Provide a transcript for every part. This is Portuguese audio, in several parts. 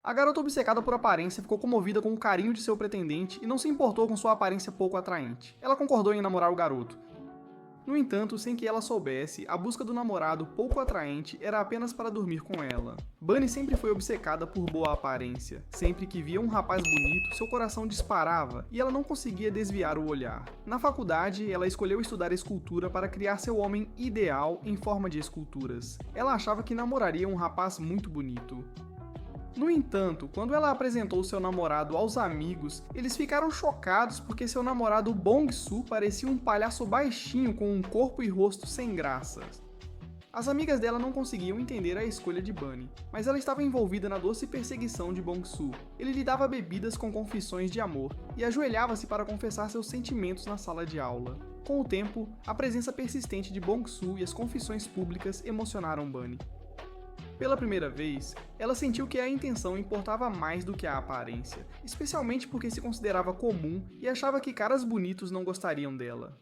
A garota obcecada por aparência ficou comovida com o carinho de seu pretendente e não se importou com sua aparência pouco atraente. Ela concordou em namorar o garoto. No entanto, sem que ela soubesse, a busca do namorado pouco atraente era apenas para dormir com ela. Bunny sempre foi obcecada por boa aparência. Sempre que via um rapaz bonito, seu coração disparava e ela não conseguia desviar o olhar. Na faculdade, ela escolheu estudar escultura para criar seu homem ideal em forma de esculturas. Ela achava que namoraria um rapaz muito bonito. No entanto, quando ela apresentou seu namorado aos amigos, eles ficaram chocados porque seu namorado Bong-soo parecia um palhaço baixinho com um corpo e rosto sem graça. As amigas dela não conseguiam entender a escolha de Bunny, mas ela estava envolvida na doce perseguição de Bong-soo. Ele lhe dava bebidas com confissões de amor e ajoelhava-se para confessar seus sentimentos na sala de aula. Com o tempo, a presença persistente de Bong-soo e as confissões públicas emocionaram Bunny. Pela primeira vez, ela sentiu que a intenção importava mais do que a aparência, especialmente porque se considerava comum e achava que caras bonitos não gostariam dela.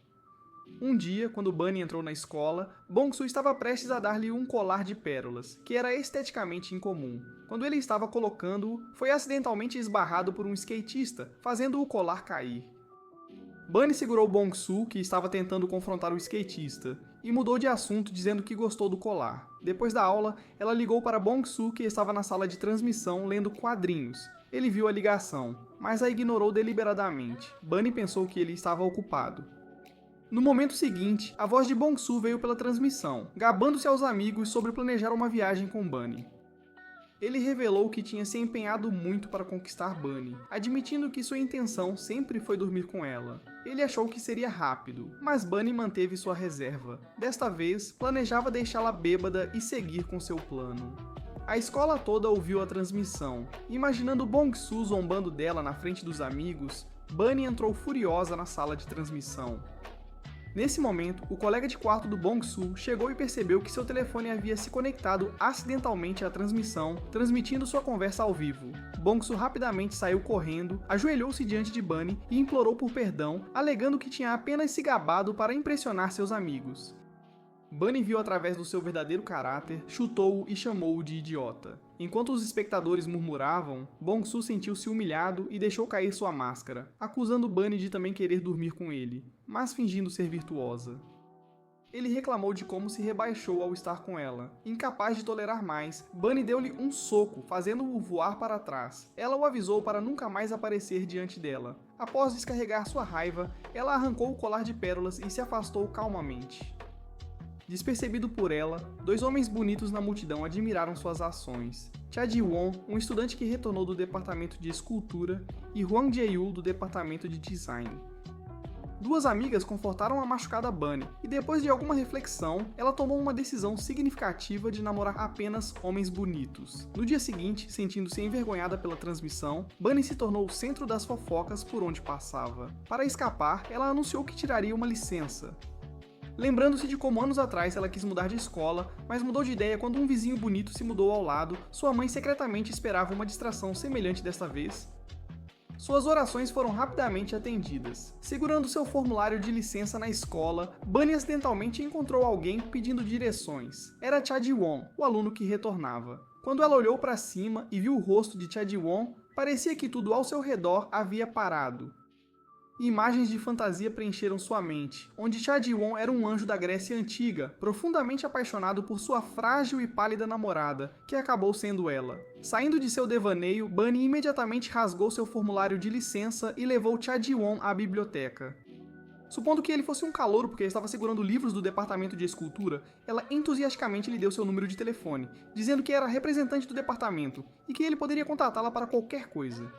Um dia, quando Bunny entrou na escola, Bong-soo estava prestes a dar-lhe um colar de pérolas, que era esteticamente incomum. Quando ele estava colocando-o, foi acidentalmente esbarrado por um skatista, fazendo o colar cair. Bunny segurou Bong-soo, que estava tentando confrontar o skatista, e mudou de assunto dizendo que gostou do colar. Depois da aula, ela ligou para Bong-soo, que estava na sala de transmissão lendo quadrinhos. Ele viu a ligação, mas a ignorou deliberadamente. Bunny pensou que ele estava ocupado. No momento seguinte, a voz de Bong-soo veio pela transmissão, gabando-se aos amigos sobre planejar uma viagem com Bunny. Ele revelou que tinha se empenhado muito para conquistar Bunny, admitindo que sua intenção sempre foi dormir com ela. Ele achou que seria rápido, mas Bunny manteve sua reserva. Desta vez, planejava deixá-la bêbada e seguir com seu plano. A escola toda ouviu a transmissão. Imaginando Bong-soo zombando dela na frente dos amigos, Bunny entrou furiosa na sala de transmissão. Nesse momento, o colega de quarto do Bong-soo chegou e percebeu que seu telefone havia se conectado acidentalmente à transmissão, transmitindo sua conversa ao vivo. Bong-soo rapidamente saiu correndo, ajoelhou-se diante de Bunny e implorou por perdão, alegando que tinha apenas se gabado para impressionar seus amigos. Bunny viu através do seu verdadeiro caráter, chutou-o e chamou-o de idiota. Enquanto os espectadores murmuravam, Bong-soo sentiu-se humilhado e deixou cair sua máscara, acusando Bunny de também querer dormir com ele, mas fingindo ser virtuosa. Ele reclamou de como se rebaixou ao estar com ela. Incapaz de tolerar mais, Bunny deu-lhe um soco, fazendo-o voar para trás. Ela o avisou para nunca mais aparecer diante dela. Após descarregar sua raiva, ela arrancou o colar de pérolas e se afastou calmamente. Despercebido por ela, dois homens bonitos na multidão admiraram suas ações. Cha Ji-won, um estudante que retornou do departamento de escultura, e Hwang Jae-yul do departamento de design. Duas amigas confortaram a machucada Bunny, e depois de alguma reflexão, ela tomou uma decisão significativa de namorar apenas homens bonitos. No dia seguinte, sentindo-se envergonhada pela transmissão, Bunny se tornou o centro das fofocas por onde passava. Para escapar, ela anunciou que tiraria uma licença. Lembrando-se de como anos atrás ela quis mudar de escola, mas mudou de ideia quando um vizinho bonito se mudou ao lado, sua mãe secretamente esperava uma distração semelhante desta vez. Suas orações foram rapidamente atendidas. Segurando seu formulário de licença na escola, Bunny acidentalmente encontrou alguém pedindo direções. Era Cha Ji-won, o aluno que retornava. Quando ela olhou para cima e viu o rosto de Cha Ji-won, parecia que tudo ao seu redor havia parado. Imagens de fantasia preencheram sua mente, onde Cha Ji-won era um anjo da Grécia Antiga, profundamente apaixonado por sua frágil e pálida namorada, que acabou sendo ela. Saindo de seu devaneio, Bunny imediatamente rasgou seu formulário de licença e levou Cha Ji-won à biblioteca. Supondo que ele fosse um calouro porque estava segurando livros do departamento de escultura, ela entusiasticamente lhe deu seu número de telefone, dizendo que era representante do departamento e que ele poderia contatá-la para qualquer coisa.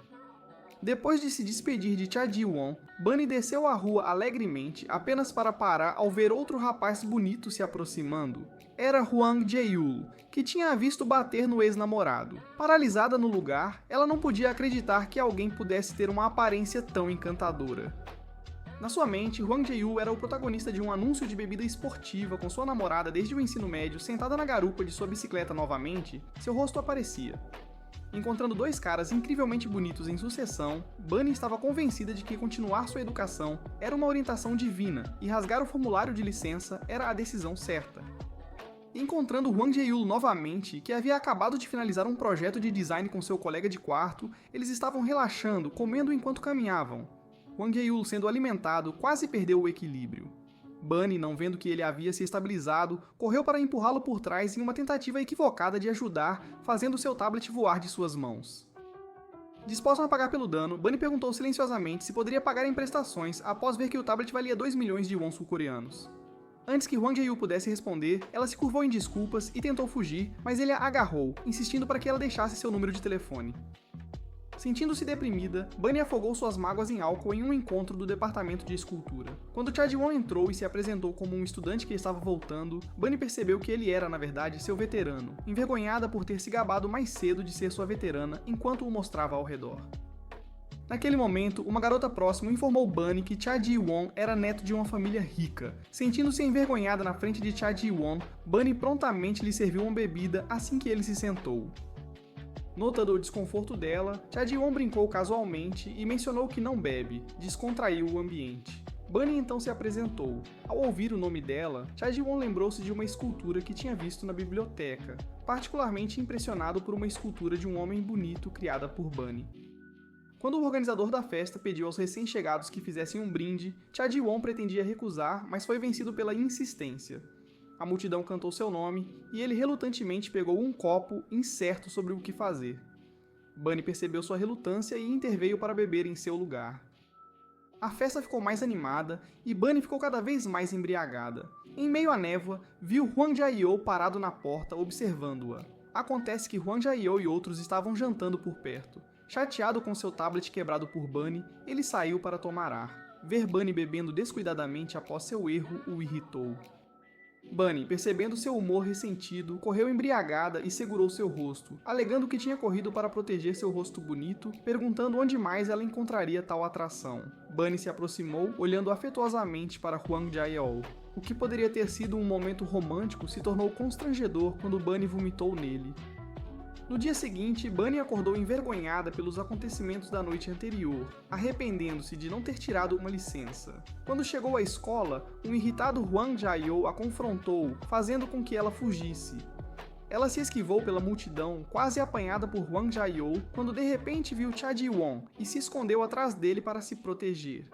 Depois de se despedir de Cha Ji-won, Bunny desceu a rua alegremente apenas para parar ao ver outro rapaz bonito se aproximando. Era Hwang Jae-yul, que tinha a visto bater no ex-namorado. Paralisada no lugar, ela não podia acreditar que alguém pudesse ter uma aparência tão encantadora. Na sua mente, Hwang Jae-yul era o protagonista de um anúncio de bebida esportiva com sua namorada desde o ensino médio, sentada na garupa de sua bicicleta novamente, seu rosto aparecia. Encontrando dois caras incrivelmente bonitos em sucessão, Bunny estava convencida de que continuar sua educação era uma orientação divina e rasgar o formulário de licença era a decisão certa. Encontrando Hwang Jae-yul novamente, que havia acabado de finalizar um projeto de design com seu colega de quarto, eles estavam relaxando, comendo enquanto caminhavam. Hwang Jae-yul, sendo alimentado, quase perdeu o equilíbrio. Bunny, não vendo que ele havia se estabilizado, correu para empurrá-lo por trás em uma tentativa equivocada de ajudar, fazendo seu tablet voar de suas mãos. Disposto a pagar pelo dano, Bunny perguntou silenciosamente se poderia pagar em prestações após ver que o tablet valia 2 milhões de won sul-coreanos. Antes que Hwang Jae-yul pudesse responder, ela se curvou em desculpas e tentou fugir, mas ele a agarrou, insistindo para que ela deixasse seu número de telefone. Sentindo-se deprimida, Bunny afogou suas mágoas em álcool em um encontro do departamento de escultura. Quando Cha Ji-won entrou e se apresentou como um estudante que estava voltando, Bunny percebeu que ele era, na verdade, seu veterano, envergonhada por ter se gabado mais cedo de ser sua veterana enquanto o mostrava ao redor. Naquele momento, uma garota próxima informou Bunny que Cha Ji-won era neto de uma família rica. Sentindo-se envergonhada na frente de Cha Ji-won, Bunny prontamente lhe serviu uma bebida assim que ele se sentou. Notando o desconforto dela, Cha Ji-won brincou casualmente e mencionou que não bebe, descontraiu o ambiente. Bunny então se apresentou. Ao ouvir o nome dela, Cha Ji-won lembrou-se de uma escultura que tinha visto na biblioteca, particularmente impressionado por uma escultura de um homem bonito criada por Bunny. Quando o organizador da festa pediu aos recém-chegados que fizessem um brinde, Cha Ji-won pretendia recusar, mas foi vencido pela insistência. A multidão cantou seu nome e ele relutantemente pegou um copo, incerto sobre o que fazer. Bunny percebeu sua relutância e interveio para beber em seu lugar. A festa ficou mais animada e Bunny ficou cada vez mais embriagada. Em meio à névoa, viu Hwang Jae-yul parado na porta observando-a. Acontece que Hwang Jae-yul e outros estavam jantando por perto. Chateado com seu tablet quebrado por Bunny, ele saiu para tomar ar. Ver Bunny bebendo descuidadamente após seu erro o irritou. Bunny, percebendo seu humor ressentido, correu embriagada e segurou seu rosto, alegando que tinha corrido para proteger seu rosto bonito, perguntando onde mais ela encontraria tal atração. Bunny se aproximou, olhando afetuosamente para Hwang Jae-yul. O que poderia ter sido um momento romântico se tornou constrangedor quando Bunny vomitou nele. No dia seguinte, Bunny acordou envergonhada pelos acontecimentos da noite anterior, arrependendo-se de não ter tirado uma licença. Quando chegou à escola, um irritado Hwang Jae-yul a confrontou, fazendo com que ela fugisse. Ela se esquivou pela multidão, quase apanhada por Hwang Jae-yul, quando de repente viu Cha Ji-won e se escondeu atrás dele para se proteger.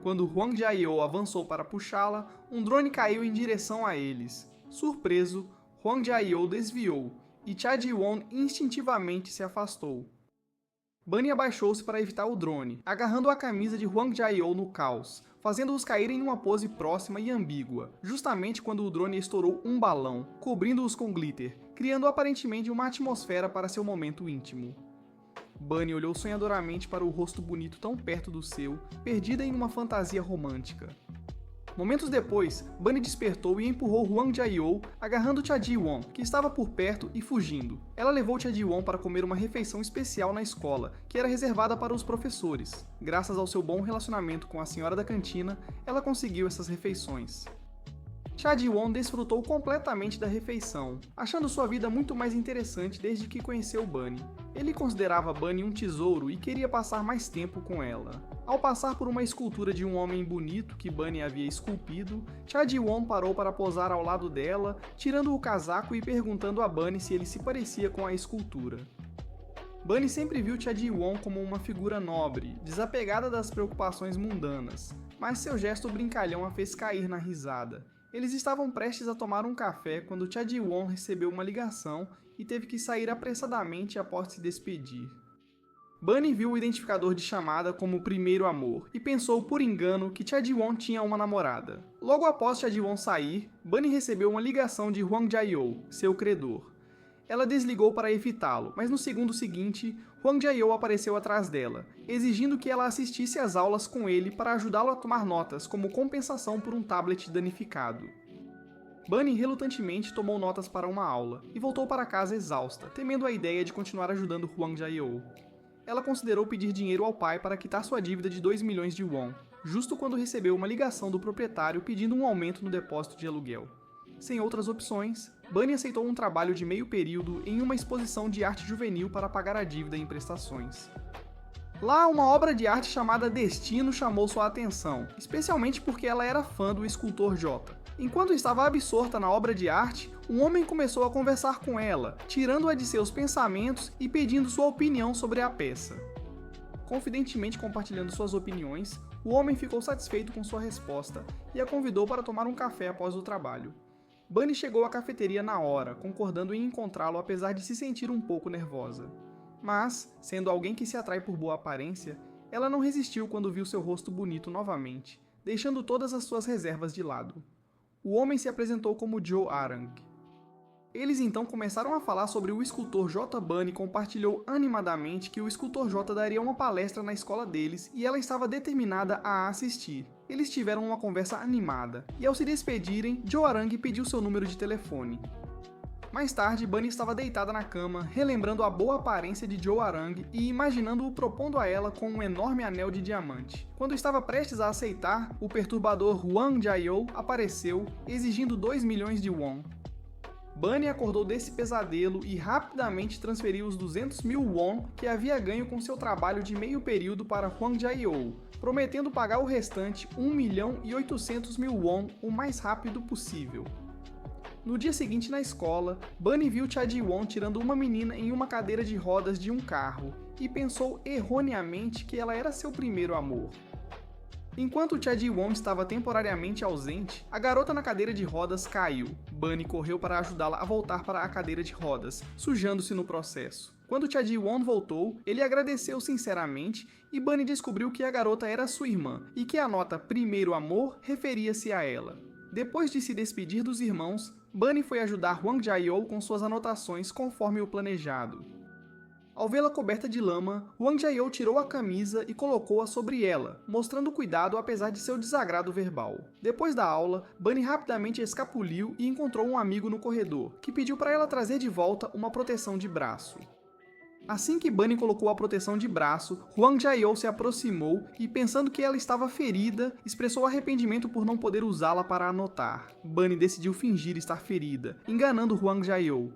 Quando Hwang Jae-yul avançou para puxá-la, um drone caiu em direção a eles. Surpreso, Hwang Jae-yul desviou, e Cha Ji-won instintivamente se afastou. Bunny abaixou-se para evitar o drone, agarrando a camisa de Hwang Jae-yul no caos, fazendo-os caírem em uma pose próxima e ambígua, justamente quando o drone estourou um balão, cobrindo-os com glitter, criando aparentemente uma atmosfera para seu momento íntimo. Bunny olhou sonhadoramente para o rosto bonito tão perto do seu, perdida em uma fantasia romântica. Momentos depois, Bunny despertou e empurrou Hwang Jae-yul, agarrando Cha Ji-won, que estava por perto, e fugindo. Ela levou Cha Ji-won para comer uma refeição especial na escola, que era reservada para os professores. Graças ao seu bom relacionamento com a senhora da cantina, ela conseguiu essas refeições. Cha Ji-won desfrutou completamente da refeição, achando sua vida muito mais interessante desde que conheceu Bunny. Ele considerava Bunny um tesouro e queria passar mais tempo com ela. Ao passar por uma escultura de um homem bonito que Bunny havia esculpido, Cha Ji-won parou para posar ao lado dela, tirando o casaco e perguntando a Bunny se ele se parecia com a escultura. Bunny sempre viu Cha Ji-won como uma figura nobre, desapegada das preocupações mundanas, mas seu gesto brincalhão a fez cair na risada. Eles estavam prestes a tomar um café quando Cha Ji-won recebeu uma ligação e teve que sair apressadamente após se despedir. Bunny viu o identificador de chamada como Primeiro Amor e pensou por engano que Cha Ji-won tinha uma namorada. Logo após Cha Ji-won sair, Bunny recebeu uma ligação de Hwang Jae-yul, seu credor. Ela desligou para evitá-lo, mas no segundo seguinte, Hwang Jae-yul apareceu atrás dela, exigindo que ela assistisse às aulas com ele para ajudá-lo a tomar notas como compensação por um tablet danificado. Bunny relutantemente tomou notas para uma aula e voltou para casa exausta, temendo a ideia de continuar ajudando Hwang Jae-yul. Ela considerou pedir dinheiro ao pai para quitar sua dívida de 2 milhões de won, justo quando recebeu uma ligação do proprietário pedindo um aumento no depósito de aluguel. Sem outras opções, Bunny aceitou um trabalho de meio período em uma exposição de arte juvenil para pagar a dívida em prestações. Lá, uma obra de arte chamada Destino chamou sua atenção, especialmente porque ela era fã do escultor J. Enquanto estava absorta na obra de arte, um homem começou a conversar com ela, tirando-a de seus pensamentos e pedindo sua opinião sobre a peça. Confidentemente compartilhando suas opiniões, o homem ficou satisfeito com sua resposta e a convidou para tomar um café após o trabalho. Bunny chegou à cafeteria na hora, concordando em encontrá-lo apesar de se sentir um pouco nervosa. Mas, sendo alguém que se atrai por boa aparência, ela não resistiu quando viu seu rosto bonito novamente, deixando todas as suas reservas de lado. O homem se apresentou como Joe Arang. Eles então começaram a falar sobre o escultor J. Bunny compartilhou animadamente que o escultor J daria uma palestra na escola deles e ela estava determinada a assistir. Eles tiveram uma conversa animada, e ao se despedirem, Joe Arang pediu seu número de telefone. Mais tarde, Bunny estava deitada na cama, relembrando a boa aparência de Joe Arang e imaginando-o propondo a ela com um enorme anel de diamante. Quando estava prestes a aceitar, o perturbador Hwang Jae-woo apareceu, exigindo 2 milhões de won. Bunny acordou desse pesadelo e rapidamente transferiu os 200 mil won que havia ganho com seu trabalho de meio período para Hwang Jae-woo, prometendo pagar o restante 1.800.000 won o mais rápido possível. No dia seguinte na escola, Bunny viu Cha Ji-won tirando uma menina em uma cadeira de rodas de um carro e pensou erroneamente que ela era seu primeiro amor. Enquanto Cha Ji-won estava temporariamente ausente, a garota na cadeira de rodas caiu. Bunny correu para ajudá-la a voltar para a cadeira de rodas, sujando-se no processo. Quando Cha Ji-won voltou, ele agradeceu sinceramente e Bunny descobriu que a garota era sua irmã e que a nota primeiro amor referia-se a ela. Depois de se despedir dos irmãos, Bunny foi ajudar Hwang Jae-woo com suas anotações conforme o planejado. Ao vê-la coberta de lama, Hwang Jae-woo tirou a camisa e colocou-a sobre ela, mostrando cuidado apesar de seu desagrado verbal. Depois da aula, Bunny rapidamente escapuliu e encontrou um amigo no corredor, que pediu para ela trazer de volta uma proteção de braço. Assim que Bunny colocou a proteção de braço, Hwang Jae-woo se aproximou e, pensando que ela estava ferida, expressou arrependimento por não poder usá-la para anotar. Bunny decidiu fingir estar ferida, enganando Hwang Jae-woo.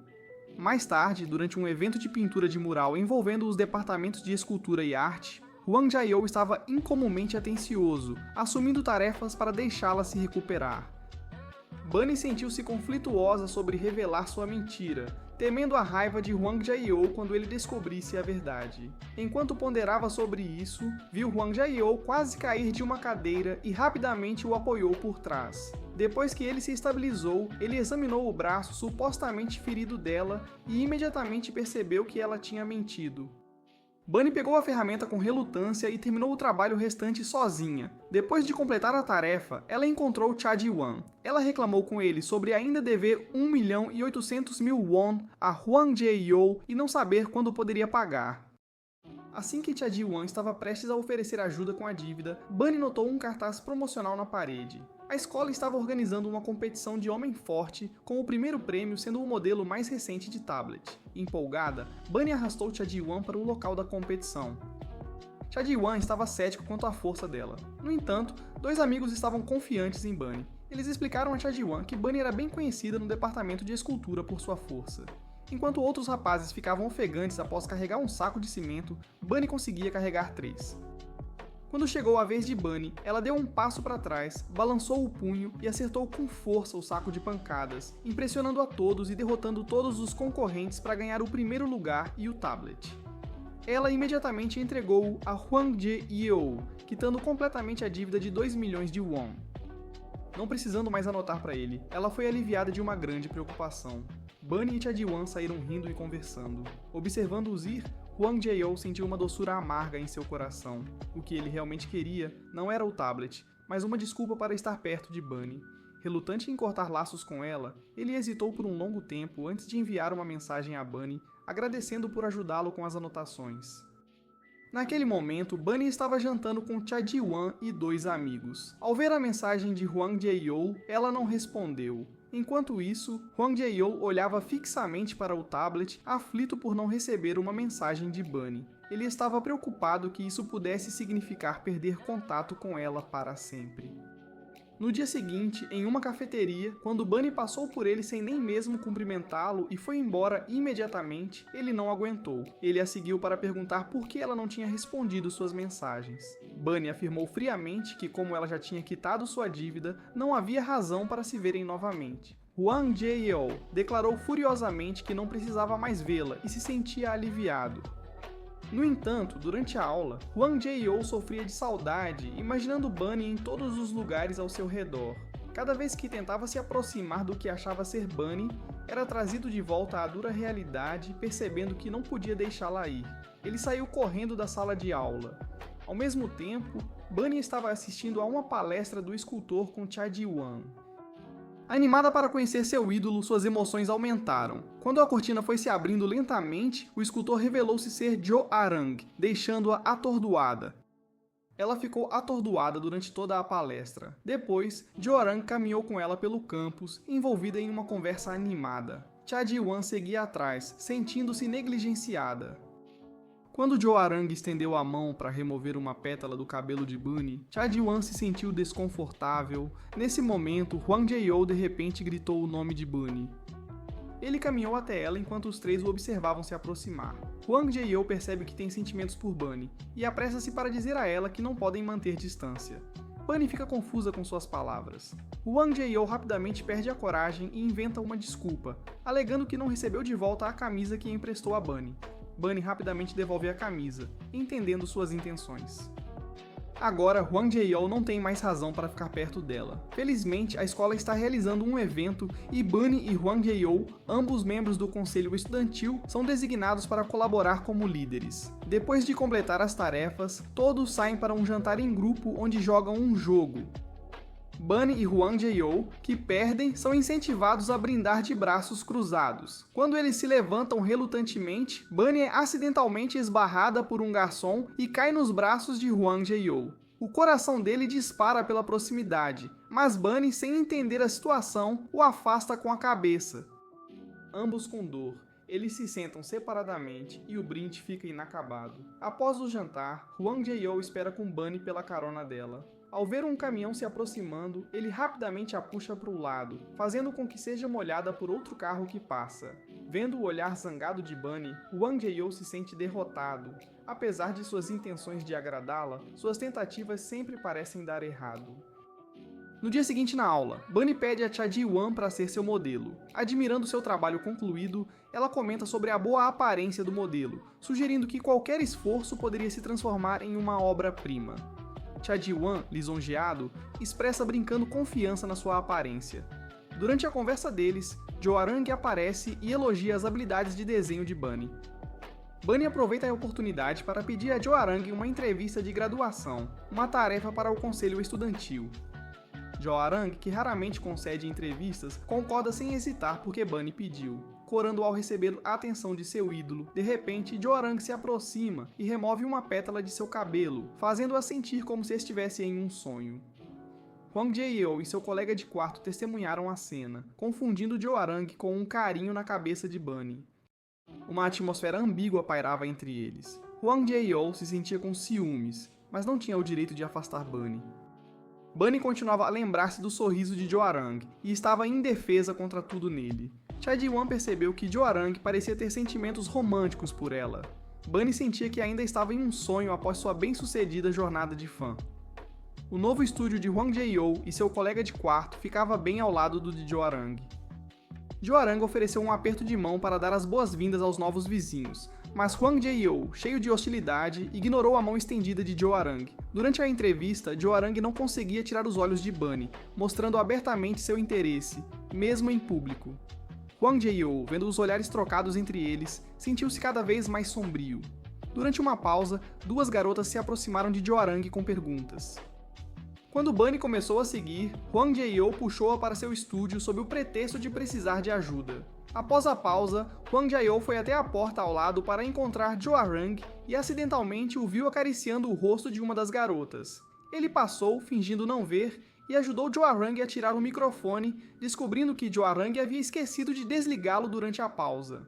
Mais tarde, durante um evento de pintura de mural envolvendo os departamentos de escultura e arte, Hwang Jae-woo estava incomumente atencioso, assumindo tarefas para deixá-la se recuperar. Bunny sentiu-se conflituosa sobre revelar sua mentira, temendo a raiva de Hwang Jae-woo quando ele descobrisse a verdade. Enquanto ponderava sobre isso, viu Hwang Jae-woo quase cair de uma cadeira e rapidamente o apoiou por trás. Depois que ele se estabilizou, ele examinou o braço supostamente ferido dela e imediatamente percebeu que ela tinha mentido. Bunny pegou a ferramenta com relutância e terminou o trabalho restante sozinha. Depois de completar a tarefa, ela encontrou Cha Ji-won. Ela reclamou com ele sobre ainda dever 1.800.000 won a Hwang Jae-woo e não saber quando poderia pagar. Assim que Cha Ji-won estava prestes a oferecer ajuda com a dívida, Bunny notou um cartaz promocional na parede. A escola estava organizando uma competição de homem forte, com o primeiro prêmio sendo o modelo mais recente de tablet. Empolgada, Bunny arrastou Cha Ji-won para o local da competição. Cha Ji-won estava cético quanto à força dela. No entanto, dois amigos estavam confiantes em Bunny. Eles explicaram a Cha Ji-won que Bunny era bem conhecida no departamento de escultura por sua força. Enquanto outros rapazes ficavam ofegantes após carregar um saco de cimento, Bunny conseguia carregar 3. Quando chegou a vez de Bunny, ela deu um passo para trás, balançou o punho e acertou com força o saco de pancadas, impressionando a todos e derrotando todos os concorrentes para ganhar o primeiro lugar e o tablet. Ela imediatamente entregou-o a Hwang Jae-woo, quitando completamente a dívida de 2 milhões de won. Não precisando mais anotar para ele, ela foi aliviada de uma grande preocupação. Bunny e Cha Ji-won saíram rindo e conversando. Observando-os ir, Hwang Jae-woo sentiu uma doçura amarga em seu coração. O que ele realmente queria não era o tablet, mas uma desculpa para estar perto de Bunny. Relutante em cortar laços com ela, ele hesitou por um longo tempo antes de enviar uma mensagem a Bunny, agradecendo por ajudá-lo com as anotações. Naquele momento, Bunny estava jantando com Cha Ji-won e 2 amigos. Ao ver a mensagem de Hwang Jae-woo, ela não respondeu. Enquanto isso, Hwang Jae-woo olhava fixamente para o tablet, aflito por não receber uma mensagem de Bunny. Ele estava preocupado que isso pudesse significar perder contato com ela para sempre. No dia seguinte, em uma cafeteria, quando Bunny passou por ele sem nem mesmo cumprimentá-lo e foi embora imediatamente, ele não aguentou. Ele a seguiu para perguntar por que ela não tinha respondido suas mensagens. Bunny afirmou friamente que, como ela já tinha quitado sua dívida, não havia razão para se verem novamente. Hwang Jae-yeol declarou furiosamente que não precisava mais vê-la e se sentia aliviado. No entanto, durante a aula, Hwang Jae-yeol sofria de saudade, imaginando Bunny em todos os lugares ao seu redor. Cada vez que tentava se aproximar do que achava ser Bunny, era trazido de volta à dura realidade, percebendo que não podia deixá-la ir. Ele saiu correndo da sala de aula. Ao mesmo tempo, Bunny estava assistindo a uma palestra do escultor com Cha Ji-won. Animada para conhecer seu ídolo, suas emoções aumentaram. Quando a cortina foi se abrindo lentamente, o escultor revelou-se ser Jo Arang, deixando-a atordoada. Ela ficou atordoada durante toda a palestra. Depois, Jo Arang caminhou com ela pelo campus, envolvida em uma conversa animada. Cha Ji-won seguia atrás, sentindo-se negligenciada. Quando Jo Arang estendeu a mão para remover uma pétala do cabelo de Bunny, Cha Ji-won se sentiu desconfortável. Nesse momento, Hwang Jae-yeol de repente gritou o nome de Bunny. Ele caminhou até ela enquanto os três o observavam se aproximar. Hwang Jae-yeol percebe que tem sentimentos por Bunny e apressa-se para dizer a ela que não podem manter distância. Bunny fica confusa com suas palavras. Hwang Jae-yeol rapidamente perde a coragem e inventa uma desculpa, alegando que não recebeu de volta a camisa que emprestou a Bunny. Bunny rapidamente devolve a camisa, entendendo suas intenções. Agora, Hwang Jae-yeol não tem mais razão para ficar perto dela. Felizmente, a escola está realizando um evento e Bunny e Hwang Jae-yeol, ambos membros do conselho estudantil, são designados para colaborar como líderes. Depois de completar as tarefas, todos saem para um jantar em grupo onde jogam um jogo. Bunny e Hwang Jae-yeol, que perdem, são incentivados a brindar de braços cruzados. Quando eles se levantam relutantemente, Bunny é acidentalmente esbarrada por um garçom e cai nos braços de Hwang Jae-yeol. O coração dele dispara pela proximidade, mas Bunny, sem entender a situação, o afasta com a cabeça. Ambos com dor, eles se sentam separadamente e o brinde fica inacabado. Após o jantar, Hwang Jae-yeol espera com Bunny pela carona dela. Ao ver um caminhão se aproximando, ele rapidamente a puxa para o lado, fazendo com que seja molhada por outro carro que passa. Vendo o olhar zangado de Bunny, Hwang Jae-yeol se sente derrotado. Apesar de suas intenções de agradá-la, suas tentativas sempre parecem dar errado. No dia seguinte na aula, Bunny pede a Cha Ji-won para ser seu modelo. Admirando seu trabalho concluído, ela comenta sobre a boa aparência do modelo, sugerindo que qualquer esforço poderia se transformar em uma obra-prima. Cha Ji-won, lisonjeado, expressa brincando confiança na sua aparência. Durante a conversa deles, Jo Arang aparece e elogia as habilidades de desenho de Bunny. Bunny aproveita a oportunidade para pedir a Jo Arang uma entrevista de graduação, uma tarefa para o conselho estudantil. Jo Arang, que raramente concede entrevistas, concorda sem hesitar porque Bunny pediu. Corando ao receber a atenção de seu ídolo, de repente Jo Arang se aproxima e remove uma pétala de seu cabelo, fazendo-a sentir como se estivesse em um sonho. Hwang Jae-yeol e seu colega de quarto testemunharam a cena, confundindo Jo Arang com um carinho na cabeça de Bunny. Uma atmosfera ambígua pairava entre eles. Hwang Jae-yeol se sentia com ciúmes, mas não tinha o direito de afastar Bunny. Bunny continuava a lembrar-se do sorriso de Jo Arang e estava indefesa contra tudo nele. Cha Ji-won percebeu que Jo Arang parecia ter sentimentos românticos por ela. Bunny sentia que ainda estava em um sonho após sua bem-sucedida jornada de fã. O novo estúdio de Hwang Jae-yeol e seu colega de quarto ficava bem ao lado do de Jo Arang. Jo Arang ofereceu um aperto de mão para dar as boas-vindas aos novos vizinhos, mas Hwang Jae-yeol, cheio de hostilidade, ignorou a mão estendida de Jo Arang. Durante a entrevista, Jo Arang não conseguia tirar os olhos de Bunny, mostrando abertamente seu interesse, mesmo em público. Hwang Jae-yeol, vendo os olhares trocados entre eles, sentiu-se cada vez mais sombrio. Durante uma pausa, duas garotas se aproximaram de Jo Arang com perguntas. Quando Bunny começou a seguir, Hwang Jae-yeol puxou-a para seu estúdio sob o pretexto de precisar de ajuda. Após a pausa, Hwang Jae-yeol foi até a porta ao lado para encontrar Jo Arang e acidentalmente o viu acariciando o rosto de uma das garotas. Ele passou, fingindo não ver, e ajudou Jo Arang a tirar o microfone, descobrindo que Jo Arang havia esquecido de desligá-lo durante a pausa.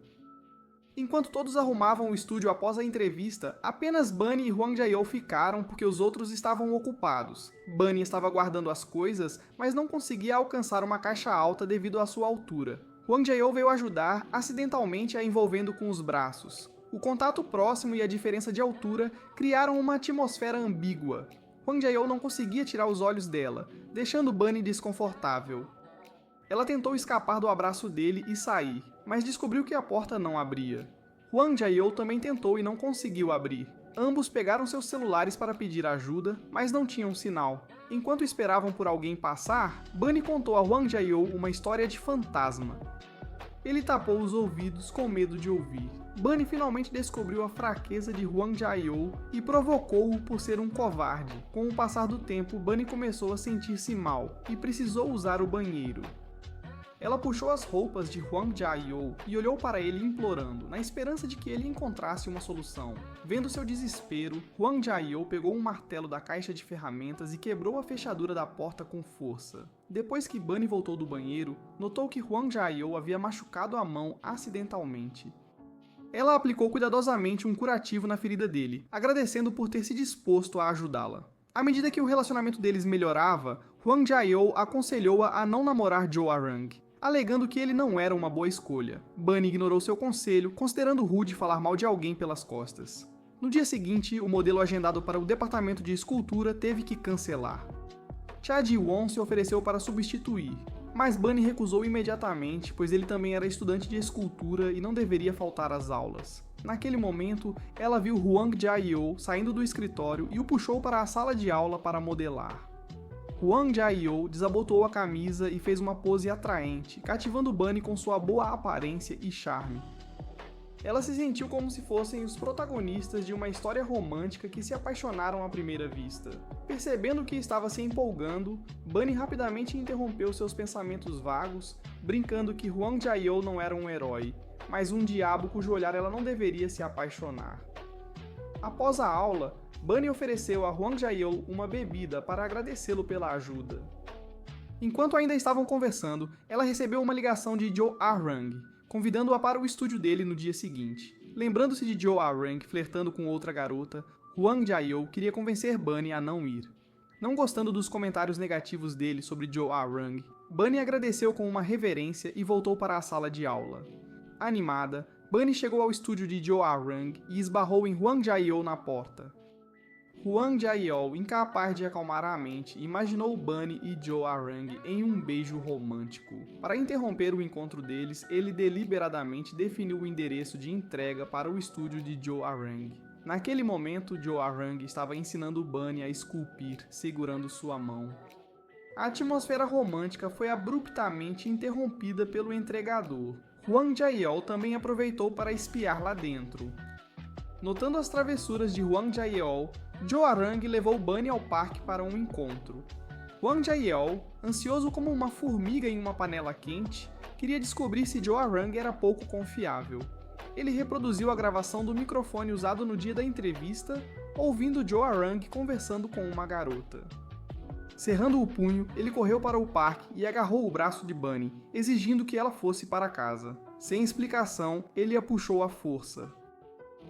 Enquanto todos arrumavam o estúdio após a entrevista, apenas Bunny e Hwang Jae-il ficaram porque os outros estavam ocupados. Bunny estava guardando as coisas, mas não conseguia alcançar uma caixa alta devido à sua altura. Hwang Jae-il veio ajudar, acidentalmente a envolvendo com os braços. O contato próximo e a diferença de altura criaram uma atmosfera ambígua. Hwang Jae-il não conseguia tirar os olhos dela, deixando Bunny desconfortável. Ela tentou escapar do abraço dele e sair, mas descobriu que a porta não abria. Hwang Jae-il também tentou e não conseguiu abrir. Ambos pegaram seus celulares para pedir ajuda, mas não tinham sinal. Enquanto esperavam por alguém passar, Bunny contou a Hwang Jae-il uma história de fantasma. Ele tapou os ouvidos com medo de ouvir. Bunny finalmente descobriu a fraqueza de Hwang Jae-il e provocou-o por ser um covarde. Com o passar do tempo, Bunny começou a sentir-se mal e precisou usar o banheiro. Ela puxou as roupas de Hwang Jae-il e olhou para ele implorando, na esperança de que ele encontrasse uma solução. Vendo seu desespero, Hwang Jae-il pegou um martelo da caixa de ferramentas e quebrou a fechadura da porta com força. Depois que Bunny voltou do banheiro, notou que Hwang Jae-il havia machucado a mão acidentalmente. Ela aplicou cuidadosamente um curativo na ferida dele, agradecendo por ter se disposto a ajudá-la. À medida que o relacionamento deles melhorava, Hwang Jae-il aconselhou-a a não namorar Jo Ah-rang, alegando que ele não era uma boa escolha. Bunny ignorou seu conselho, considerando rude falar mal de alguém pelas costas. No dia seguinte, o modelo agendado para o departamento de escultura teve que cancelar. Cha Ji-won se ofereceu para substituir, mas Bunny recusou imediatamente, pois ele também era estudante de escultura e não deveria faltar às aulas. Naquele momento, ela viu Hwang Jae-il saindo do escritório e o puxou para a sala de aula para modelar. Hwang Jae-il desabotoou a camisa e fez uma pose atraente, cativando Bunny com sua boa aparência e charme. Ela se sentiu como se fossem os protagonistas de uma história romântica que se apaixonaram à primeira vista. Percebendo que estava se empolgando, Bunny rapidamente interrompeu seus pensamentos vagos, brincando que Hwang Jae-il não era um herói, mas um diabo cujo olhar ela não deveria se apaixonar. Após a aula, Bunny ofereceu a Hwang Jae-il uma bebida para agradecê-lo pela ajuda. Enquanto ainda estavam conversando, ela recebeu uma ligação de Jo Ah-rang, convidando-a para o estúdio dele no dia seguinte. Lembrando-se de Jo Ah-rang flertando com outra garota, Hwang Jae-il queria convencer Bunny a não ir. Não gostando dos comentários negativos dele sobre Jo Ah-rang, Bunny agradeceu com uma reverência e voltou para a sala de aula. Animada, Bunny chegou ao estúdio de Jo Ah-rang e esbarrou em Hwang Jae-il na porta. Hwang Jae-il, incapaz de acalmar a mente, imaginou Bunny e Jo Ah-rang em um beijo romântico. Para interromper o encontro deles, ele deliberadamente definiu o endereço de entrega para o estúdio de Jo Ah-rang. Naquele momento, Jo Ah-rang estava ensinando Bunny a esculpir, segurando sua mão. A atmosfera romântica foi abruptamente interrompida pelo entregador. Hwang Jae-il também aproveitou para espiar lá dentro. Notando as travessuras de Hwang Jae-il, Jo Ah-rang levou Bunny ao parque para um encontro. Hwang Jae-il, ansioso como uma formiga em uma panela quente, queria descobrir se Jo Ah-rang era pouco confiável. Ele reproduziu a gravação do microfone usado no dia da entrevista, ouvindo Jo Ah-rang conversando com uma garota. Cerrando o punho, ele correu para o parque e agarrou o braço de Bunny, exigindo que ela fosse para casa. Sem explicação, ele a puxou à força.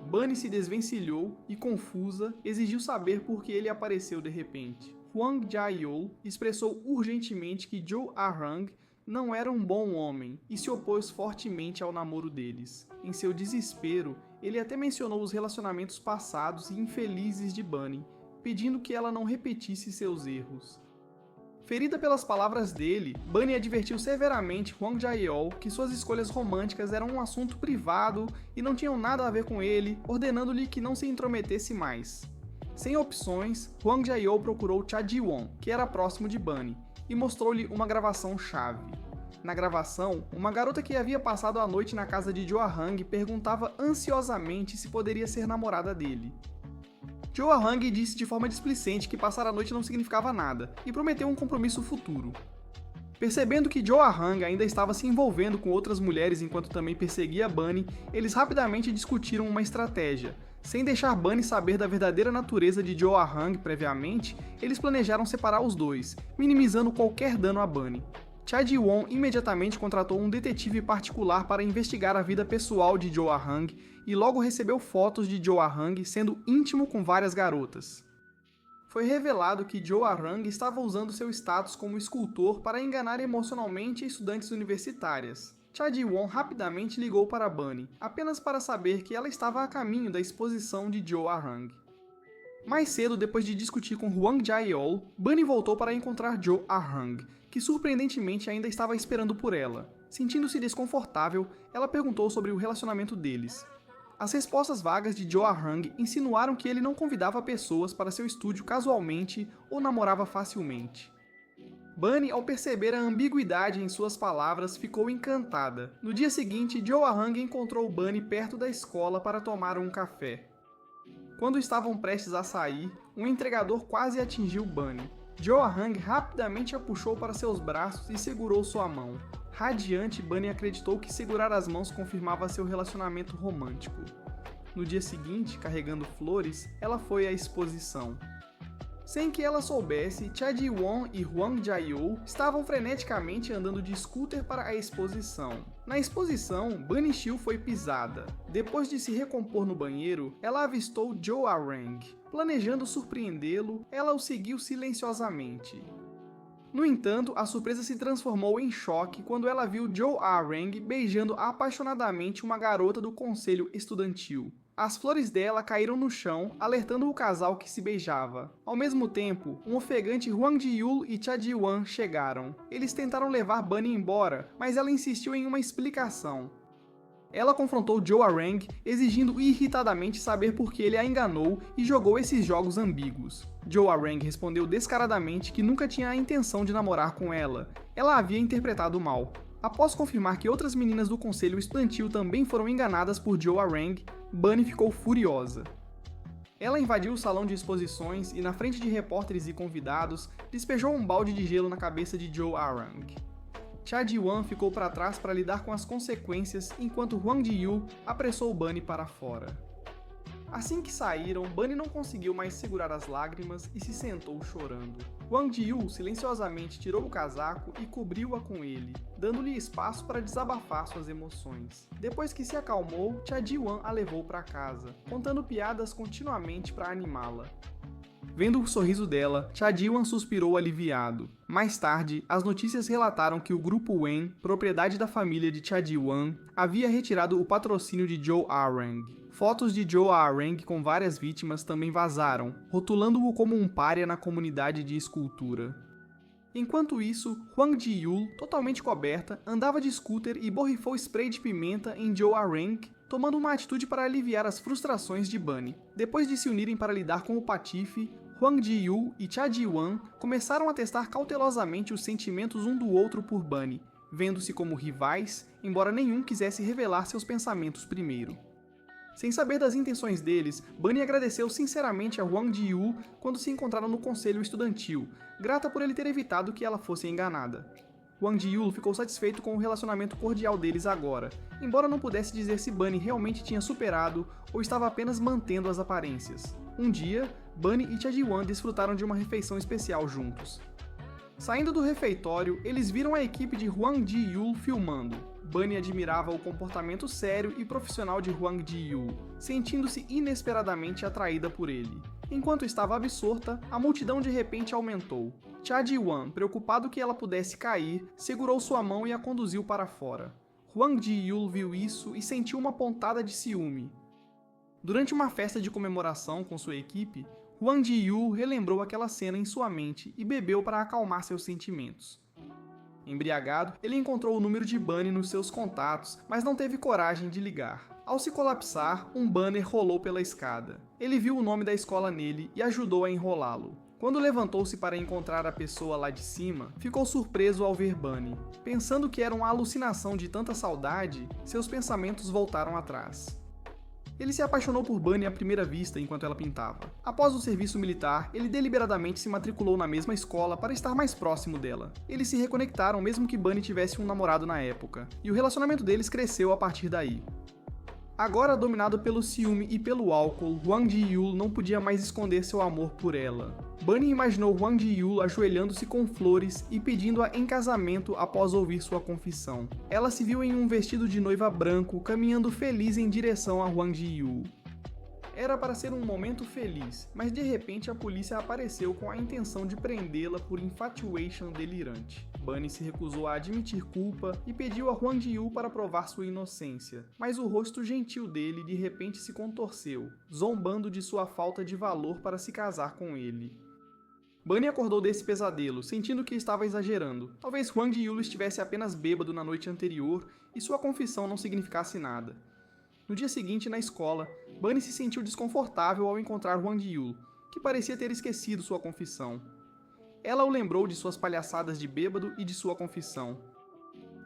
Bunny se desvencilhou e, confusa, exigiu saber por que ele apareceu de repente. Hwang Jae-il expressou urgentemente que Jo Ah-rang não era um bom homem e se opôs fortemente ao namoro deles. Em seu desespero, ele até mencionou os relacionamentos passados e infelizes de Bunny, pedindo que ela não repetisse seus erros. Ferida pelas palavras dele, Bunny advertiu severamente Hwang Jae-il que suas escolhas românticas eram um assunto privado e não tinham nada a ver com ele, ordenando-lhe que não se intrometesse mais. Sem opções, Hwang Jae-il procurou Cha Ji-won, que era próximo de Bunny, e mostrou-lhe uma gravação-chave. Na gravação, uma garota que havia passado a noite na casa de Jo Ah-rang perguntava ansiosamente se poderia ser namorada dele. Jo Ah-rang disse de forma displicente que passar a noite não significava nada, e prometeu um compromisso futuro. Percebendo que Jo Ah-rang ainda estava se envolvendo com outras mulheres enquanto também perseguia Bunny, eles rapidamente discutiram uma estratégia. Sem deixar Bunny saber da verdadeira natureza de Jo Ah-rang previamente, eles planejaram separar os dois, minimizando qualquer dano a Bunny. Cha Ji-won imediatamente contratou um detetive particular para investigar a vida pessoal de Jo Ah-hang e logo recebeu fotos de Jo Ah-hang sendo íntimo com várias garotas. Foi revelado que Jo Ah-hang estava usando seu status como escultor para enganar emocionalmente estudantes universitárias. Cha Ji-won rapidamente ligou para Bunny, apenas para saber que ela estava a caminho da exposição de Jo Ah-hang. Mais cedo, depois de discutir com Hwang Jae-ol, Bunny voltou para encontrar Jo Ah-hang, que surpreendentemente ainda estava esperando por ela. Sentindo-se desconfortável, ela perguntou sobre o relacionamento deles. As respostas vagas de Jo Ah-hang insinuaram que ele não convidava pessoas para seu estúdio casualmente ou namorava facilmente. Bunny, ao perceber a ambiguidade em suas palavras, ficou encantada. No dia seguinte, Jo Ah-hang encontrou Bunny perto da escola para tomar um café. Quando estavam prestes a sair, um entregador quase atingiu Bunny. Jo Ah-hang rapidamente a puxou para seus braços e segurou sua mão. Radiante, Bunny acreditou que segurar as mãos confirmava seu relacionamento romântico. No dia seguinte, carregando flores, ela foi à exposição. Sem que ela soubesse, Cha Ji-won e Hwang Jae-ol estavam freneticamente andando de scooter para a exposição. Na exposição, Bunny Chiu foi pisada. Depois de se recompor no banheiro, ela avistou Jo Ah-hang. Planejando surpreendê-lo, ela o seguiu silenciosamente. No entanto, a surpresa se transformou em choque quando ela viu Jo Ah-hang beijando apaixonadamente uma garota do conselho estudantil. As flores dela caíram no chão, alertando o casal que se beijava. Ao mesmo tempo, um ofegante Hwang Ji-yul e Cha Ji-won chegaram. Eles tentaram levar Bunny embora, mas ela insistiu em uma explicação. Ela confrontou Jo Ah-hang, exigindo irritadamente saber por que ele a enganou e jogou esses jogos ambíguos. Jo Ah-hang respondeu descaradamente que nunca tinha a intenção de namorar com ela. Ela havia interpretado mal. Após confirmar que outras meninas do conselho estudantil também foram enganadas por Jo Ah-hang, Bunny ficou furiosa. Ela invadiu o salão de exposições e, na frente de repórteres e convidados, despejou um balde de gelo na cabeça de Jo Ah-hang. Cha Ji-won ficou para trás para lidar com as consequências, enquanto Hwang Ji-yul apressou Bunny para fora. Assim que saíram, Bunny não conseguiu mais segurar as lágrimas e se sentou chorando. Hwang Ji-yul silenciosamente tirou o casaco e cobriu-a com ele, dando-lhe espaço para desabafar suas emoções. Depois que se acalmou, Cha Ji-won a levou para casa, contando piadas continuamente para animá-la. Vendo o sorriso dela, Cha Ji-won suspirou aliviado. Mais tarde, as notícias relataram que o grupo Wen, propriedade da família de Cha Ji-won, havia retirado o patrocínio de Jo Ah-hang. Fotos de Jo Ah-hang com várias vítimas também vazaram, rotulando-o como um pária na comunidade de escultura. Enquanto isso, Hwang Ji-yul, totalmente coberta, andava de scooter e borrifou spray de pimenta em Jo Ah-hang, tomando uma atitude para aliviar as frustrações de Bunny. Depois de se unirem para lidar com o patife, Hwang Ji-yul e Cha Ji-won começaram a testar cautelosamente os sentimentos um do outro por Bunny, vendo-se como rivais, embora nenhum quisesse revelar seus pensamentos primeiro. Sem saber das intenções deles, Bunny agradeceu sinceramente a Hwang Ji-yul quando se encontraram no conselho estudantil, grata por ele ter evitado que ela fosse enganada. Hwang Ji-yul ficou satisfeito com o relacionamento cordial deles agora, embora não pudesse dizer se Bunny realmente tinha superado ou estava apenas mantendo as aparências. Um dia, Bunny e Cha Ji-won desfrutaram de uma refeição especial juntos. Saindo do refeitório, eles viram a equipe de Hwang Ji-yul filmando. Bunny admirava o comportamento sério e profissional de Hwang Ji-yul, sentindo-se inesperadamente atraída por ele. Enquanto estava absorta, a multidão de repente aumentou. Cha Ji-won, preocupado que ela pudesse cair, segurou sua mão e a conduziu para fora. Hwang Ji-yul viu isso e sentiu uma pontada de ciúme. Durante uma festa de comemoração com sua equipe, Hwang Ji-yul relembrou aquela cena em sua mente e bebeu para acalmar seus sentimentos. Embriagado, ele encontrou o número de Bunny nos seus contatos, mas não teve coragem de ligar. Ao se colapsar, um banner rolou pela escada. Ele viu o nome da escola nele e ajudou a enrolá-lo. Quando levantou-se para encontrar a pessoa lá de cima, ficou surpreso ao ver Bunny. Pensando que era uma alucinação de tanta saudade, seus pensamentos voltaram atrás. Ele se apaixonou por Bunny à primeira vista enquanto ela pintava. Após o serviço militar, ele deliberadamente se matriculou na mesma escola para estar mais próximo dela. Eles se reconectaram mesmo que Bunny tivesse um namorado na época, e o relacionamento deles cresceu a partir daí. Agora dominado pelo ciúme e pelo álcool, Hwang Ji-Yul não podia mais esconder seu amor por ela. Bunny imaginou Hwang Ji-Yul ajoelhando-se com flores e pedindo-a em casamento após ouvir sua confissão. Ela se viu em um vestido de noiva branco, caminhando feliz em direção a Hwang Ji-Yul. Era para ser um momento feliz, mas de repente a polícia apareceu com a intenção de prendê-la por infatuation delirante. Bunny se recusou a admitir culpa e pediu a Hwang Ji-Yul para provar sua inocência, mas o rosto gentil dele de repente se contorceu, zombando de sua falta de valor para se casar com ele. Bunny acordou desse pesadelo, sentindo que estava exagerando. Talvez Hwang Ji-Yul estivesse apenas bêbado na noite anterior e sua confissão não significasse nada. No dia seguinte, na escola, Bunny se sentiu desconfortável ao encontrar Hwang Ji-Yul, que parecia ter esquecido sua confissão. Ela o lembrou de suas palhaçadas de bêbado e de sua confissão.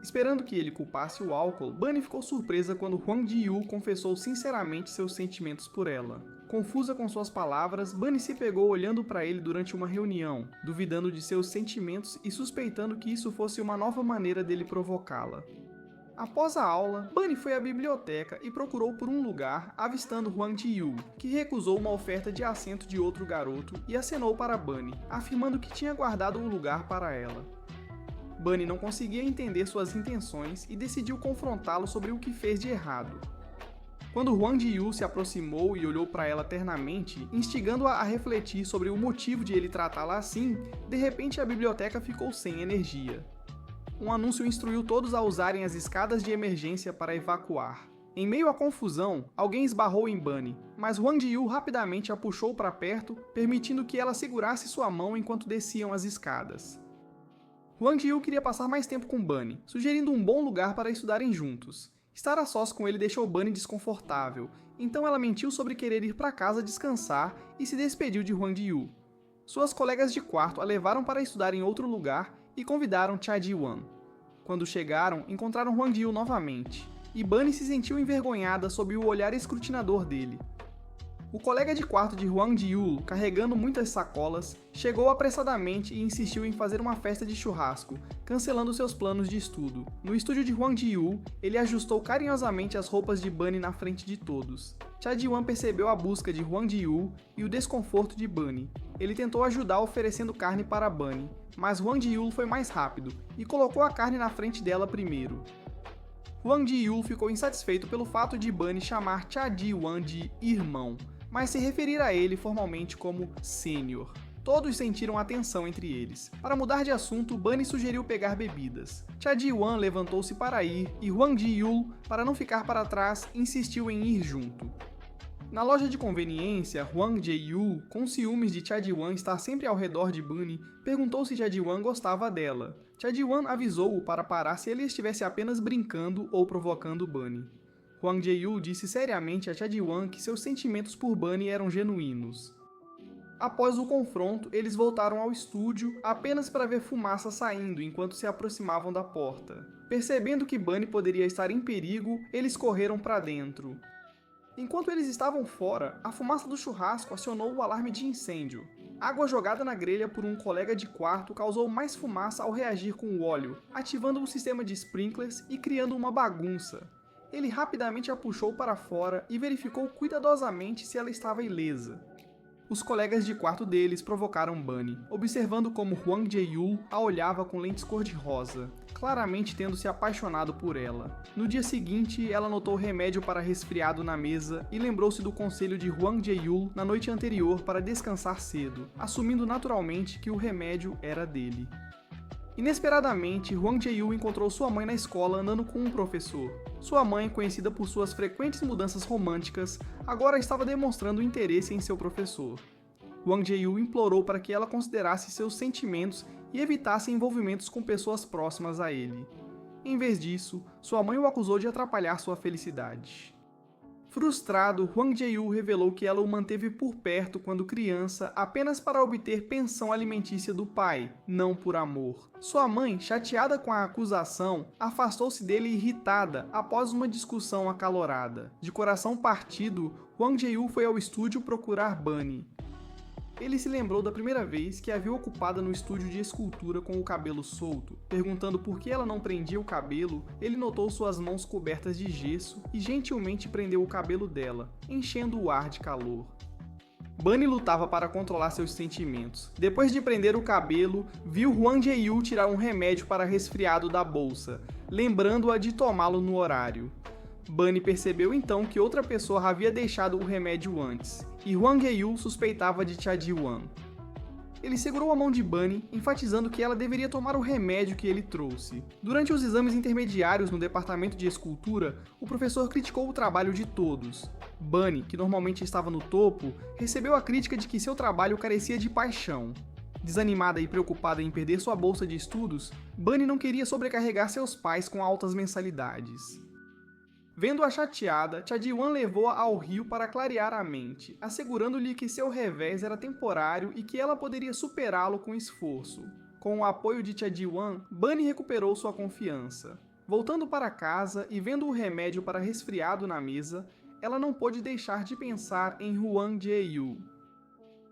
Esperando que ele culpasse o álcool, Bunny ficou surpresa quando Hwang Ji-Yul confessou sinceramente seus sentimentos por ela. Confusa com suas palavras, Bunny se pegou olhando para ele durante uma reunião, duvidando de seus sentimentos e suspeitando que isso fosse uma nova maneira dele provocá-la. Após a aula, Bunny foi à biblioteca e procurou por um lugar, avistando Hwang Ji-Yul, que recusou uma oferta de assento de outro garoto e acenou para Bunny, afirmando que tinha guardado o lugar para ela. Bunny não conseguia entender suas intenções e decidiu confrontá-lo sobre o que fez de errado. Quando Hwang Ji-Yul se aproximou e olhou para ela ternamente, instigando-a a refletir sobre o motivo de ele tratá-la assim, de repente a biblioteca ficou sem energia. Um anúncio instruiu todos a usarem as escadas de emergência para evacuar. Em meio à confusão, alguém esbarrou em Bunny, mas Hwang Ji-Yul rapidamente a puxou para perto, permitindo que ela segurasse sua mão enquanto desciam as escadas. Hwang Ji-Yul queria passar mais tempo com Bunny, sugerindo um bom lugar para estudarem juntos. Estar a sós com ele deixou Bunny desconfortável, então ela mentiu sobre querer ir para casa descansar e se despediu de Hwang Ji-Yul. Suas colegas de quarto a levaram para estudar em outro lugar e convidaram Cha Ji-won. Quando chegaram, encontraram Hwang Ji-Yul novamente, e Bunny se sentiu envergonhada sob o olhar escrutinador dele. O colega de quarto de Hwang Ji-Yul, carregando muitas sacolas, chegou apressadamente e insistiu em fazer uma festa de churrasco, cancelando seus planos de estudo. No estúdio de Hwang Ji-Yul, ele ajustou carinhosamente as roupas de Bunny na frente de todos. Cha Ji-won percebeu a busca de Hwang Ji-Yul e o desconforto de Bunny. Ele tentou ajudar oferecendo carne para Bunny, mas Hwang Ji-Yul foi mais rápido e colocou a carne na frente dela primeiro. Hwang Ji-Yul ficou insatisfeito pelo fato de Bunny chamar Cha Ji-won de irmão, mas se referir a ele formalmente como sênior. Todos sentiram a tensão entre eles. Para mudar de assunto, Bunny sugeriu pegar bebidas. Cha Ji-won levantou-se para ir e Hwang Ji-Yul, para não ficar para trás, insistiu em ir junto. Na loja de conveniência, Hwang Ji-Yul, com ciúmes de Cha Ji-won estar sempre ao redor de Bunny, perguntou se Cha Ji-won gostava dela. Cha Ji-won avisou-o para parar se ele estivesse apenas brincando ou provocando Bunny. Hwang Ji-Yul disse seriamente a Cha Ji-won que seus sentimentos por Bunny eram genuínos. Após o confronto, eles voltaram ao estúdio apenas para ver fumaça saindo enquanto se aproximavam da porta. Percebendo que Bunny poderia estar em perigo, eles correram para dentro. Enquanto eles estavam fora, a fumaça do churrasco acionou o alarme de incêndio. Água jogada na grelha por um colega de quarto causou mais fumaça ao reagir com o óleo, ativando o sistema de sprinklers e criando uma bagunça. Ele rapidamente a puxou para fora e verificou cuidadosamente se ela estava ilesa. Os colegas de quarto deles provocaram Bunny, observando como Hwang Ji-Yul a olhava com lentes cor-de-rosa, claramente tendo se apaixonado por ela. No dia seguinte, ela notou remédio para resfriado na mesa e lembrou-se do conselho de Hwang Ji-Yul na noite anterior para descansar cedo, assumindo naturalmente que o remédio era dele. Inesperadamente, Hwang Ji-Yul encontrou sua mãe na escola andando com um professor. Sua mãe, conhecida por suas frequentes mudanças românticas, agora estava demonstrando interesse em seu professor. Hwang Ji-Yul implorou para que ela considerasse seus sentimentos e evitasse envolvimentos com pessoas próximas a ele. Em vez disso, sua mãe o acusou de atrapalhar sua felicidade. Frustrado, Hwang Ji-Yul revelou que ela o manteve por perto quando criança apenas para obter pensão alimentícia do pai, não por amor. Sua mãe, chateada com a acusação, afastou-se dele irritada após uma discussão acalorada. De coração partido, Hwang Ji-Yul foi ao estúdio procurar Bunny. Ele se lembrou da primeira vez que a viu ocupada no estúdio de escultura com o cabelo solto. Perguntando por que ela não prendia o cabelo, ele notou suas mãos cobertas de gesso e gentilmente prendeu o cabelo dela, enchendo o ar de calor. Bunny lutava para controlar seus sentimentos. Depois de prender o cabelo, viu Hwang Jae-woo tirar um remédio para resfriado da bolsa, lembrando-a de tomá-lo no horário. Bunny percebeu então que outra pessoa havia deixado o remédio antes, e Hwang Jae-woo suspeitava de Cha Ji-won. Ele segurou a mão de Bunny, enfatizando que ela deveria tomar o remédio que ele trouxe. Durante os exames intermediários no departamento de escultura, o professor criticou o trabalho de todos. Bunny, que normalmente estava no topo, recebeu a crítica de que seu trabalho carecia de paixão. Desanimada e preocupada em perder sua bolsa de estudos, Bunny não queria sobrecarregar seus pais com altas mensalidades. Vendo-a chateada, Cha Ji-won levou-a ao rio para clarear a mente, assegurando-lhe que seu revés era temporário e que ela poderia superá-lo com esforço. Com o apoio de Cha Ji-won, Bunny recuperou sua confiança. Voltando para casa e vendo o remédio para resfriado na mesa, ela não pôde deixar de pensar em Hwang Jae-woo.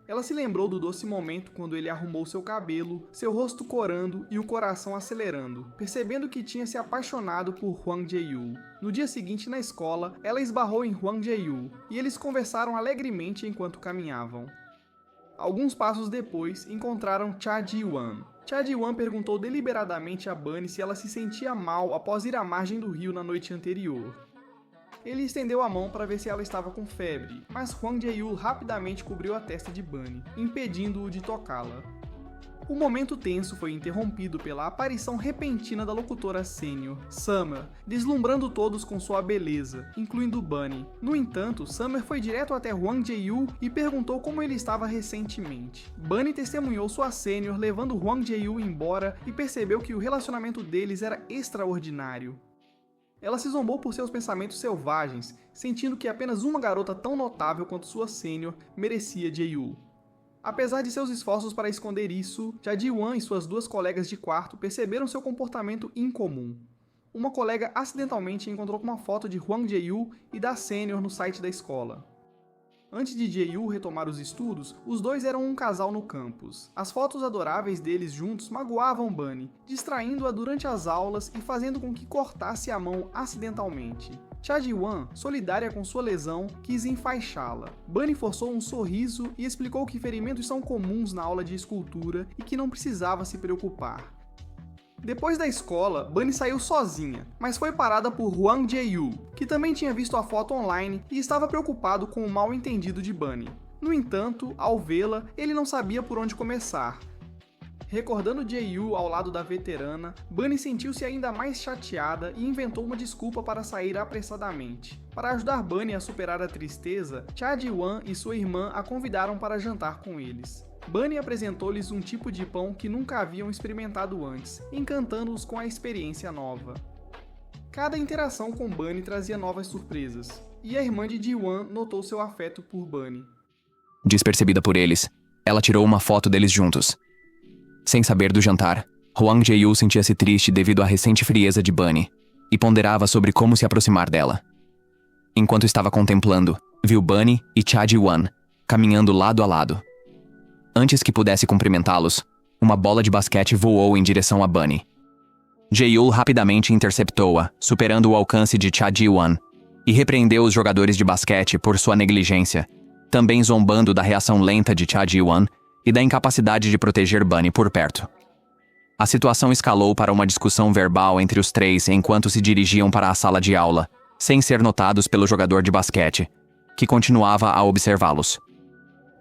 Ela se lembrou do doce momento quando ele arrumou seu cabelo, seu rosto corando e o coração acelerando, percebendo que tinha se apaixonado por Hwang Jae-woo. No dia seguinte na escola, ela esbarrou em Hwang Jae-woo e eles conversaram alegremente enquanto caminhavam. Alguns passos depois, encontraram Cha Ji-won. Cha Ji-won perguntou deliberadamente a Bunny se ela se sentia mal após ir à margem do rio na noite anterior. Ele estendeu a mão para ver se ela estava com febre, mas Hwang Jae-woo rapidamente cobriu a testa de Bunny, impedindo-o de tocá-la. O momento tenso foi interrompido pela aparição repentina da locutora sênior, Summer, deslumbrando todos com sua beleza, incluindo Bunny. No entanto, Summer foi direto até Hwang Jae-woo e perguntou como ele estava recentemente. Bunny testemunhou sua sênior levando Hwang Jae-woo embora e percebeu que o relacionamento deles era extraordinário. Ela se zombou por seus pensamentos selvagens, sentindo que apenas uma garota tão notável quanto sua sênior merecia Jae-woo. Apesar de seus esforços para esconder isso, Cha Ji-won e suas duas colegas de quarto perceberam seu comportamento incomum. Uma colega acidentalmente encontrou uma foto de Hwang Jae-woo e da sênior no site da escola. Antes de Jae-woo retomar os estudos, os dois eram um casal no campus. As fotos adoráveis deles juntos magoavam Bunny, distraindo-a durante as aulas e fazendo com que cortasse a mão acidentalmente. Cha Ji-won, solidária com sua lesão, quis enfaixá-la. Bunny forçou um sorriso e explicou que ferimentos são comuns na aula de escultura e que não precisava se preocupar. Depois da escola, Bunny saiu sozinha, mas foi parada por Hwang Jae-woo, que também tinha visto a foto online e estava preocupado com o mal-entendido de Bunny. No entanto, ao vê-la, ele não sabia por onde começar. Recordando Jae-woo ao lado da veterana, Bunny sentiu-se ainda mais chateada e inventou uma desculpa para sair apressadamente. Para ajudar Bunny a superar a tristeza, Cha Ji-won e sua irmã a convidaram para jantar com eles. Bunny apresentou-lhes um tipo de pão que nunca haviam experimentado antes, encantando-os com a experiência nova. Cada interação com Bunny trazia novas surpresas, e a irmã de Ji-won notou seu afeto por Bunny. Despercebida por eles, ela tirou uma foto deles juntos. Sem saber do jantar, Hwang Jae-woo sentia-se triste devido à recente frieza de Bunny, e ponderava sobre como se aproximar dela. Enquanto estava contemplando, viu Bunny e Cha Ji-won caminhando lado a lado. Antes que pudesse cumprimentá-los, uma bola de basquete voou em direção a Bunny. Jae-woo rapidamente interceptou-a, superando o alcance de Cha Ji-won, e repreendeu os jogadores de basquete por sua negligência, também zombando da reação lenta de Cha Ji-won e da incapacidade de proteger Bunny por perto. A situação escalou para uma discussão verbal entre os três enquanto se dirigiam para a sala de aula, sem ser notados pelo jogador de basquete, que continuava a observá-los.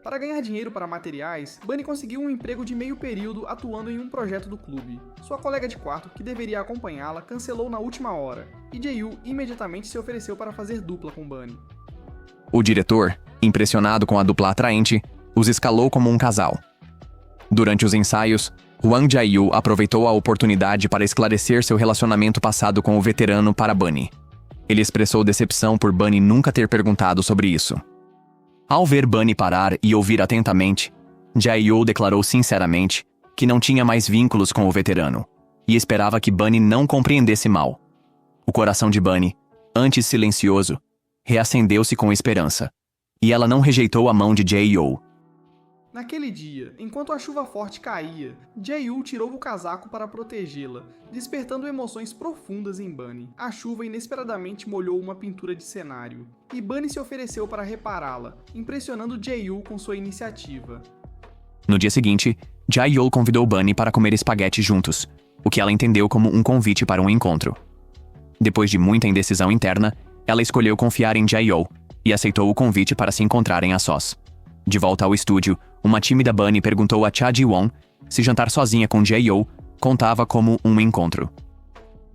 Para ganhar dinheiro para materiais, Bunny conseguiu um emprego de meio período atuando em um projeto do clube. Sua colega de quarto, que deveria acompanhá-la, cancelou na última hora, e Jae-woo imediatamente se ofereceu para fazer dupla com Bunny. O diretor, impressionado com a dupla atraente, os escalou como um casal. Durante os ensaios, Hwang Jae-woo aproveitou a oportunidade para esclarecer seu relacionamento passado com o veterano para Bunny. Ele expressou decepção por Bunny nunca ter perguntado sobre isso. Ao ver Bunny parar e ouvir atentamente, Jae-woo declarou sinceramente que não tinha mais vínculos com o veterano e esperava que Bunny não compreendesse mal. O coração de Bunny, antes silencioso, reacendeu-se com esperança, e ela não rejeitou a mão de Jae-woo. Naquele dia, enquanto a chuva forte caía, Jae-yoon tirou o casaco para protegê-la, despertando emoções profundas em Bunny. A chuva inesperadamente molhou uma pintura de cenário, e Bunny se ofereceu para repará-la, impressionando Jae-yoon com sua iniciativa. No dia seguinte, Jae-yoon convidou Bunny para comer espaguete juntos, o que ela entendeu como um convite para um encontro. Depois de muita indecisão interna, ela escolheu confiar em Jae-yoon e aceitou o convite para se encontrarem a sós. De volta ao estúdio, uma tímida Bunny perguntou a Cha Ji-won se jantar sozinha com Jae-yoon contava como um encontro.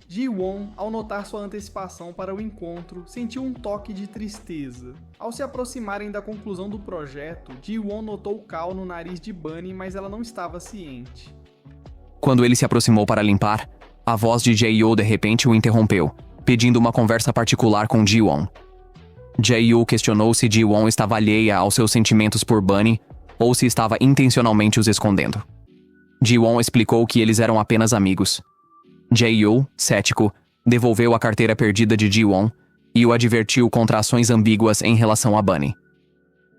Ji-won, ao notar sua antecipação para o encontro, sentiu um toque de tristeza. Ao se aproximarem da conclusão do projeto, Ji-won notou o cal no nariz de Bunny, mas ela não estava ciente. Quando ele se aproximou para limpar, a voz de Jae-yoon de repente o interrompeu, pedindo uma conversa particular com Ji-won. Jae-yoon questionou se Ji-won estava alheia aos seus sentimentos por Bunny ou se estava intencionalmente os escondendo. Ji-won explicou que eles eram apenas amigos. Jae-yoon, cético, devolveu a carteira perdida de Ji-won e o advertiu contra ações ambíguas em relação a Bunny.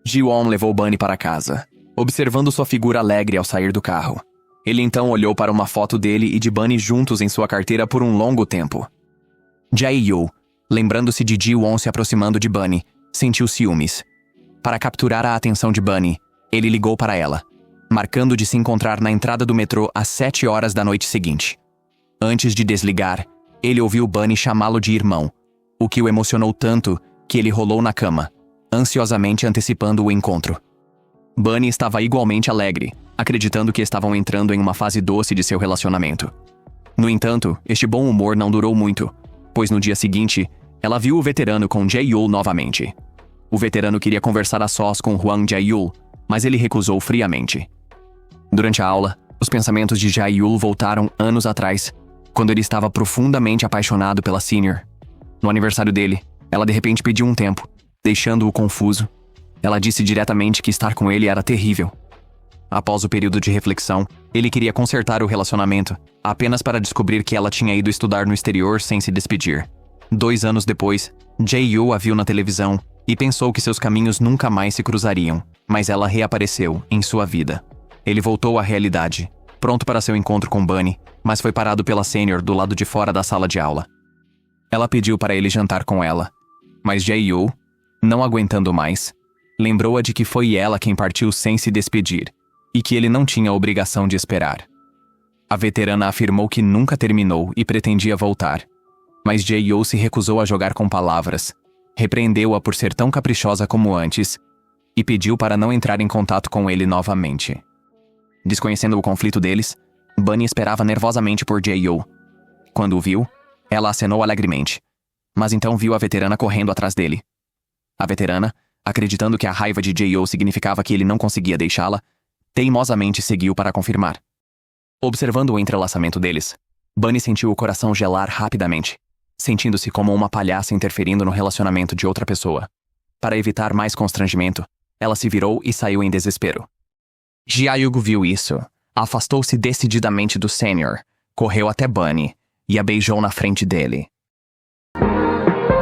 Ji-won levou Bunny para casa, observando sua figura alegre ao sair do carro. Ele então olhou para uma foto dele e de Bunny juntos em sua carteira por um longo tempo. Jae-yoon, lembrando-se de Ji-won se aproximando de Bunny, sentiu ciúmes. Para capturar a atenção de Bunny, ele ligou para ela, marcando de se encontrar na entrada do metrô às 7 horas da noite seguinte. Antes de desligar, ele ouviu Bunny chamá-lo de irmão, o que o emocionou tanto que ele rolou na cama, ansiosamente antecipando o encontro. Bunny estava igualmente alegre, acreditando que estavam entrando em uma fase doce de seu relacionamento. No entanto, este bom humor não durou muito, pois no dia seguinte, ela viu o veterano com Jae-yoon novamente. O veterano queria conversar a sós com Hwang Jae-yoon, mas ele recusou friamente. Durante a aula, os pensamentos de Jae-yoon voltaram anos atrás, quando ele estava profundamente apaixonado pela Senior. No aniversário dele, ela de repente pediu um tempo, deixando-o confuso. Ela disse diretamente que estar com ele era terrível. Após o período de reflexão, ele queria consertar o relacionamento, apenas para descobrir que ela tinha ido estudar no exterior sem se despedir. 2 anos depois, Jae-yoon a viu na televisão e pensou que seus caminhos nunca mais se cruzariam, mas ela reapareceu em sua vida. Ele voltou à realidade, pronto para seu encontro com Bunny, mas foi parado pela Senior do lado de fora da sala de aula. Ela pediu para ele jantar com ela, mas Jae-yoon, não aguentando mais, lembrou-a de que foi ela quem partiu sem se despedir, e que ele não tinha obrigação de esperar. A veterana afirmou que nunca terminou e pretendia voltar, mas Jae-yoon se recusou a jogar com palavras, repreendeu-a por ser tão caprichosa como antes e pediu para não entrar em contato com ele novamente. Desconhecendo o conflito deles, Bunny esperava nervosamente por Jae-yoon. Quando o viu, ela acenou alegremente, mas então viu a veterana correndo atrás dele. A veterana, acreditando que a raiva de Jae-yoon significava que ele não conseguia deixá-la, teimosamente seguiu para confirmar. Observando o entrelaçamento deles, Bunny sentiu o coração gelar rapidamente, sentindo-se como uma palhaça interferindo no relacionamento de outra pessoa. Para evitar mais constrangimento, ela se virou e saiu em desespero. Jae-yoon viu isso, afastou-se decididamente do Senior, correu até Bunny e a beijou na frente dele.